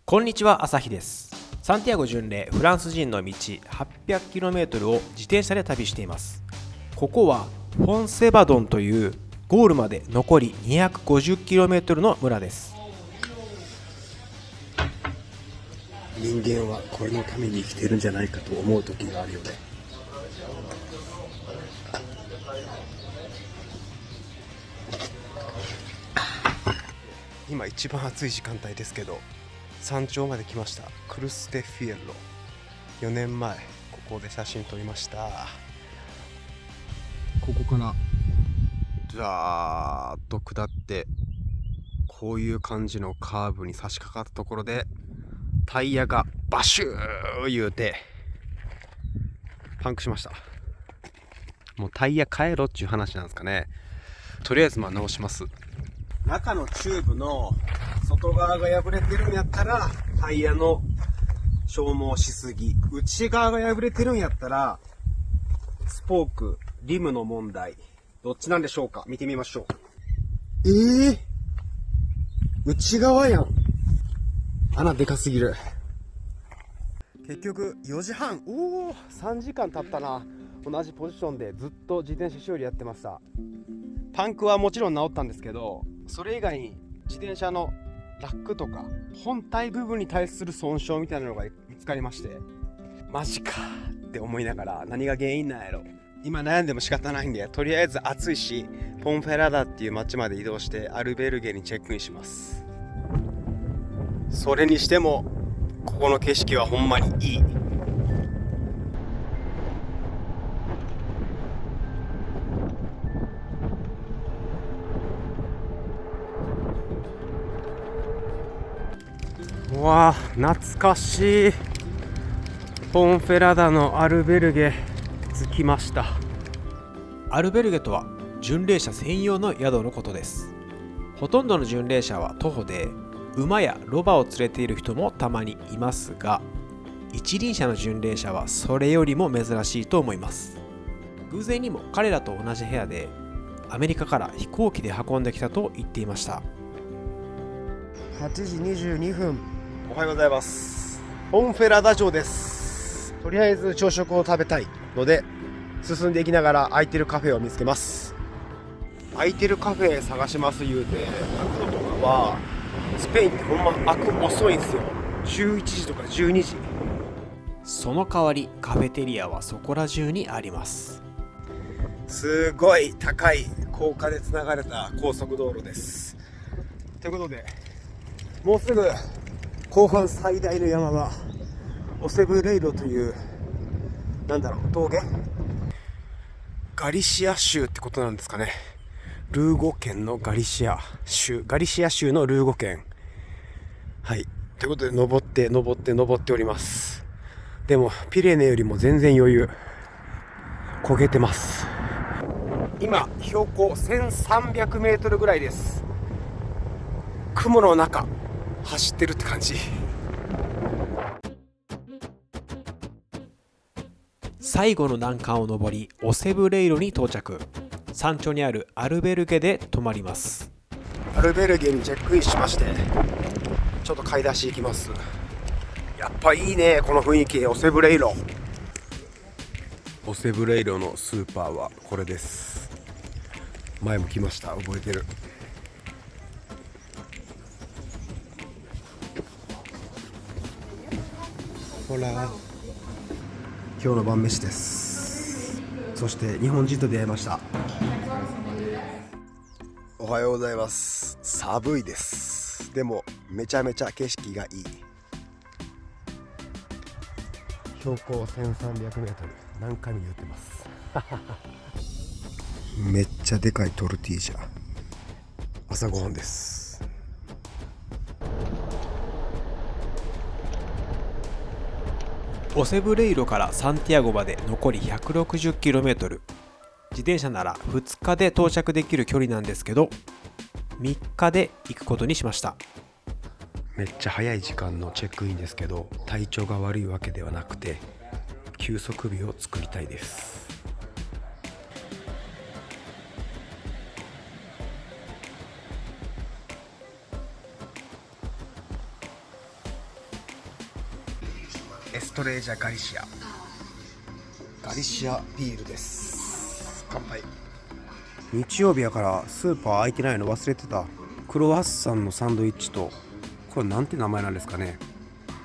こんにちは、朝日です。サンティアゴ巡礼フランス人の道 800km を自転車で旅しています。ここはフォンセバドンというゴールまで残り 250km の村です。人間はこれのために生きてるんじゃないかと思う時があるよね。今一番暑い時間帯ですけど、山頂まで来ました。クルステフィエロ。4年前ここで写真撮りました。ここからザーッと下って、こういう感じのカーブに差し掛かったところでタイヤがバシュー言うてパンクしました。もうタイヤ変えろっていう話なんですかね。とりあえず直します。中のチューブの外側が破れてるんやったらタイヤの消耗しすぎ、内側が破れてるんやったらスポークリムの問題、どっちなんでしょうか。見てみましょう。内側やん。穴でかすぎる。結局4時半、3時間経ったな。同じポジションでずっと自転車修理やってました。パンクはもちろん治ったんですけど、それ以外に自転車のラックとか本体部分に対する損傷みたいなのが見つかりまして、マジかって思いながら、何が原因なんやろ。今悩んでも仕方ないんで、とりあえず暑いしポンフェラダっていう街まで移動してアルベルゲにチェックインします。それにしてもここの景色はほんまにいい。うわー、懐かしい。ポンフェラダのアルベルゲ着きました。アルベルゲとは巡礼者専用の宿のことです。ほとんどの巡礼者は徒歩で、馬やロバを連れている人もたまにいますが、一輪車の巡礼者はそれよりも珍しいと思います。偶然にも彼らと同じ部屋でアメリカから飛行機で運んできたと言っていました。8時22分。おはようございます。ポンフェラダ城です。とりあえず朝食を食べたいので進んでいきながら空いてるカフェを見つけます。空いてるカフェ探します言うて、開くのとかはスペインってほんま開く遅いんですよ。11時とか12時。その代わりカフェテリアはそこら中にあります。すごい高い高架でつながれた高速道路です。ということで、もうすぐ後半最大の山場オセブレイロという峠、ガリシア州ってことなんですかね。ルーゴ県のガリシア州のルーゴ県。はい、ということで登っております。でもピレネよりも全然余裕。焦げてます。今標高1300メートルぐらいです。雲の中走ってるって感じ。最後の難関を登り、オセブレイロに到着。山頂にあるアルベルゲで泊まります。アルベルゲにチェックインしまして、ちょっと買い出し行きます。やっぱいいね、この雰囲気。オセブレイロのスーパーはこれです。前も来ました。覚えてる。ほら、今日の晩飯です。そして日本人と出会いました。おはようございます。寒いです。でもめちゃめちゃ景色がいい。標高 1300m、 何回も言ってますめっちゃでかいトルティージャ。朝ごはんです。オセブレイロからサンティアゴまで残り 160km。 自転車なら2日で到着できる距離なんですけど、3日で行くことにしました。めっちゃ早い時間のチェックインですけど、体調が悪いわけではなくて休息日を作りたいです。エストレージャガリシアビールです。乾杯。日曜日やからスーパー開いてないの忘れてた。クロワッサンのサンドイッチと、これなんて名前なんですかね、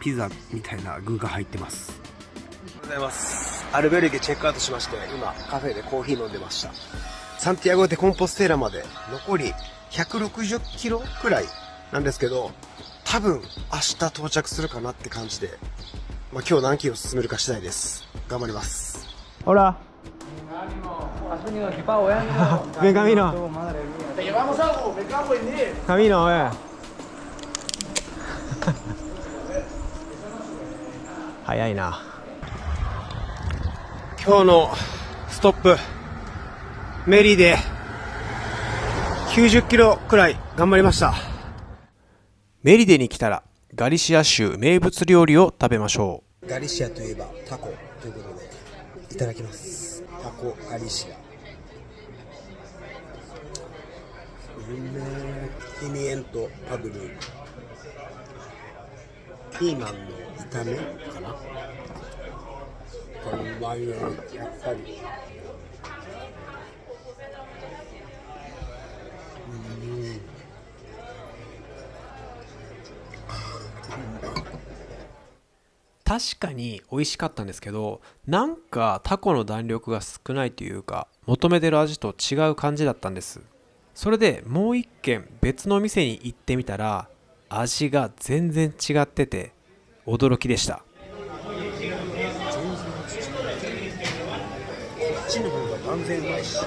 ピザみたいな具が入ってます。おはようございます。アルベルゲチェックアウトしまして、今カフェでコーヒー飲んでました。サンティアゴ・デ・コンポステーラまで残り160キロくらいなんですけど、多分明日到着するかなって感じで、今日何キロ進めるか次第です。頑張ります。ほらMe camino. Te llevamos algo, me cago en 10. Camino,早いな。今日のストップ、メリーで90キロくらい頑張りました。メリデに来たらガリシア州名物料理を食べましょう。ガリシアといえばタコということでいただきます。タコガリシア。ピミエントパドル、ピーマンの炒めかな。これうまいね、やっぱり。確かに美味しかったんですけど、なんかタコの弾力が少ないというか、求めてる味と違う感じだったんです。それでもう一軒別の店に行ってみたら、味が全然違ってて驚きでした。こっちの方が断然うまいし。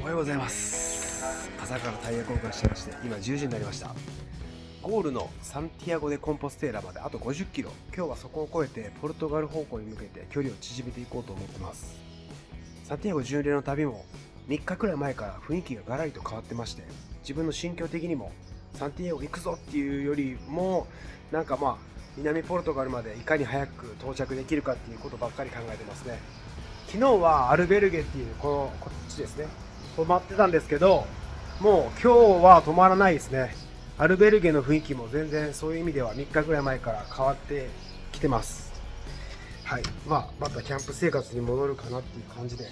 おはようございます。朝からタイヤ交換してまして、今10時になりました。ゴールのサンティアゴ・デ・コンポステーラまであと50キロ。今日はそこを越えてポルトガル方向に向けて距離を縮めていこうと思ってます。サンティアゴ巡礼の旅も3日くらい前から雰囲気がガラリと変わってまして、自分の心境的にもサンティアゴ行くぞっていうよりも、なんか南ポルトガルまでいかに早く到着できるかっていうことばっかり考えてますね。昨日はアルベルゲっていうこっちですね、泊まってたんですけど、もう今日は泊まらないですね。アルベルゲの雰囲気も全然そういう意味では3日ぐらい前から変わってきてます。はい、またキャンプ生活に戻るかなっていう感じで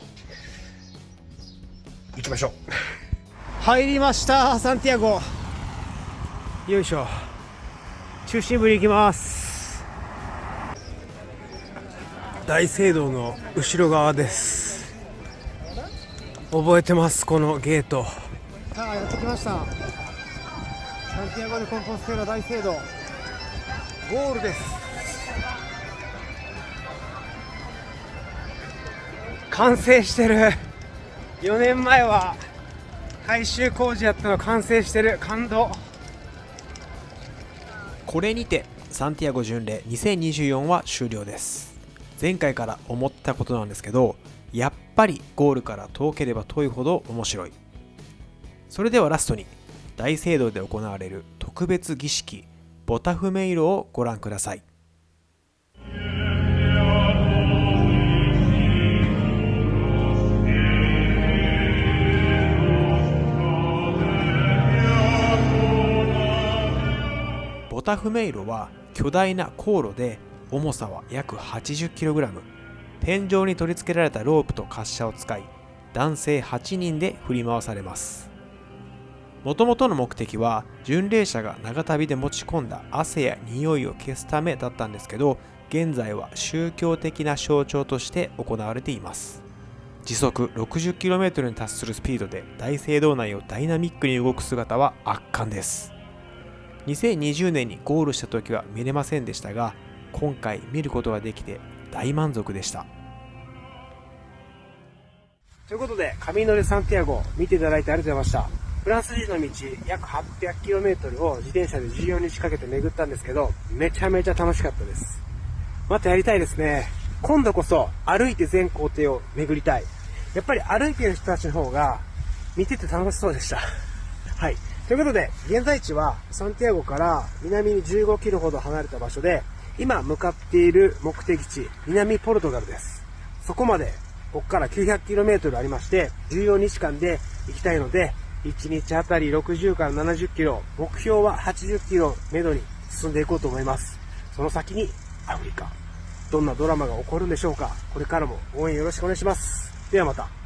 行きましょう。入りました、サンティアゴ。よいしょ、中心部に行きます。大聖堂の後ろ側です。覚えてます、このゲート。さあやってきました、サンティアゴ・デ・コンポステーラ大聖堂、ゴールです。完成してる。4年前は改修工事やったの完成してる。感動。これにてサンティアゴ巡礼2024は終了です。前回から思ったことなんですけど、やっぱりゴールから遠ければ遠いほど面白い。それではラストに大聖堂で行われる特別儀式ボタフメイロをご覧ください。ボタフメイロは巨大な航路で、重さは約 80kg、天井に取り付けられたロープと滑車を使い、男性8人で振り回されます。もともとの目的は巡礼者が長旅で持ち込んだ汗や匂いを消すためだったんですけど、現在は宗教的な象徴として行われています。時速 60km に達するスピードで大聖堂内をダイナミックに動く姿は圧巻です。2020年にゴールした時は見れませんでしたが、今回見ることができて大満足でした。ということで、カミノ・デ・サンティアゴ見ていただいてありがとうございました。フランス人の道約 800km を自転車で14日かけて巡ったんですけど、めちゃめちゃ楽しかったです。またやりたいですね。今度こそ歩いて全行程を巡りたい。やっぱり歩いてる人たちの方が見てて楽しそうでした。はい。ということで、現在地はサンティアゴから南に15キロほど離れた場所で、今向かっている目的地、南ポルトガルです。そこまで、ここから 900km ありまして、14日間で行きたいので、1日あたり60から70キロ、目標は80キロめどに進んでいこうと思います。その先にアフリカ。どんなドラマが起こるんでしょうか。これからも応援よろしくお願いします。ではまた。